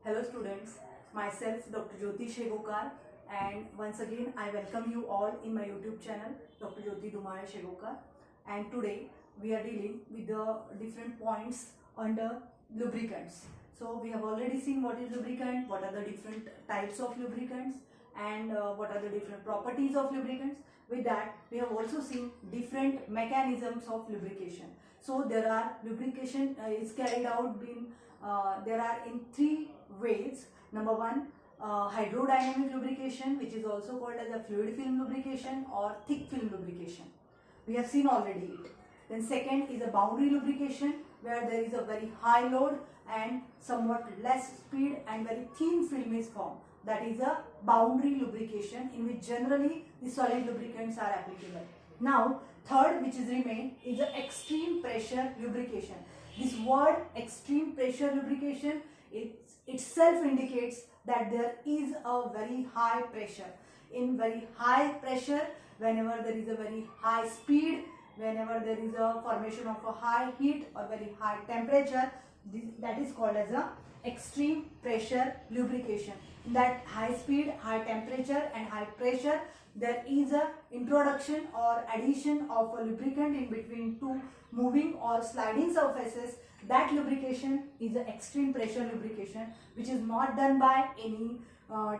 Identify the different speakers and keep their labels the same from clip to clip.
Speaker 1: Hello students, myself Dr. Jyoti Shegokar, and once again I welcome you all in my YouTube channel Dr. Jyoti Dumare Shegokar. And today we are dealing with the different points under lubricants. So we have already seen what is lubricant, what are the different types of lubricants, and what are the different properties of lubricants. With that, we have also seen different mechanisms of lubrication. So there are lubrication is carried out there are in three ways. Number one, hydrodynamic lubrication, which is also called as a fluid film lubrication or thick film lubrication. We have seen already it. Then second is a boundary lubrication, where there is a very high load and somewhat less speed and very thin film is formed. That is a boundary lubrication, in which generally the solid lubricants are applicable. Now third, which is remain, is a extreme pressure lubrication. This word extreme pressure lubrication itself indicates that there is a very high pressure. In very high pressure, whenever there is a very high speed, whenever there is a formation of a high heat or very high temperature, that is called as a extreme pressure lubrication. In that high speed, high temperature and high pressure, there is a introduction or addition of a lubricant in between two moving or sliding surfaces. That lubrication is an extreme pressure lubrication, which is not done by any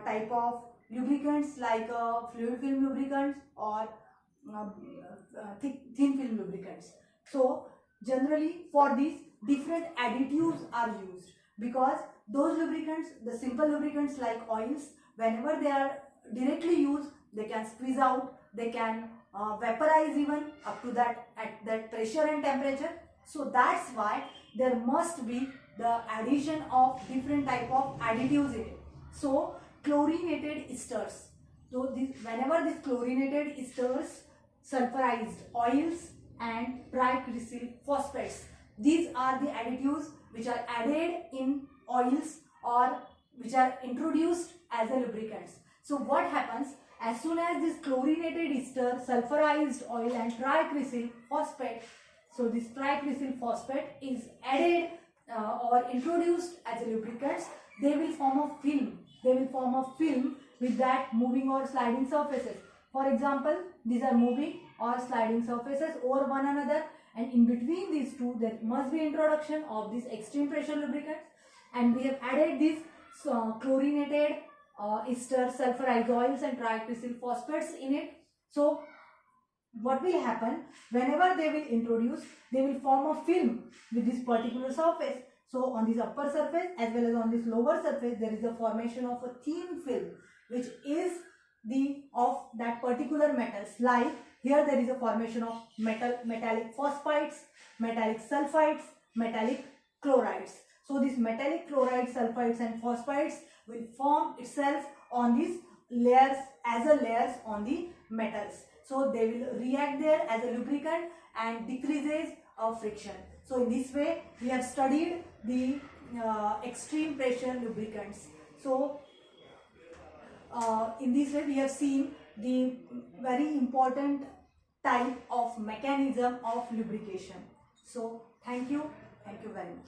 Speaker 1: type of lubricants like fluid film lubricants or thin film lubricants. So generally for these, different additives are used, because those lubricants, the simple lubricants like oils, whenever they are directly used, they can squeeze out, they can vaporize even up to that at that pressure and temperature. So that's why there must be the addition of different type of additives in it. So chlorinated esters. So whenever this chlorinated esters, sulfurized oils and tricrysyl phosphates, these are the additives which are added in oils or which are introduced as a lubricants. So what happens, as soon as this chlorinated ester, sulfurized oil and tricrysyl phosphate, so this tricrysyl phosphate is added or introduced as a lubricants, they will form a film. They will form a film with that moving or sliding surfaces. For example, these are moving or sliding surfaces over one another, and in between these two there must be introduction of this extreme pressure lubricants, and we have added these chlorinated ester, sulfurized oils and tricrysyl phosphates in it. So what will happen, whenever they will introduce, they will form a film with this particular surface. So on this upper surface as well as on this lower surface, there is a formation of a thin film which is of that particular metals. Like here there is a formation of metallic phosphides, metallic sulfides, metallic chlorides. So these metallic chlorides, sulfides and phosphides will form itself on these layers as a layers on the metals. So they will react there as a lubricant and decreases of friction. So in this way we have studied the extreme pressure lubricants. So in this way we have seen the very important type of mechanism of lubrication. So thank you very much.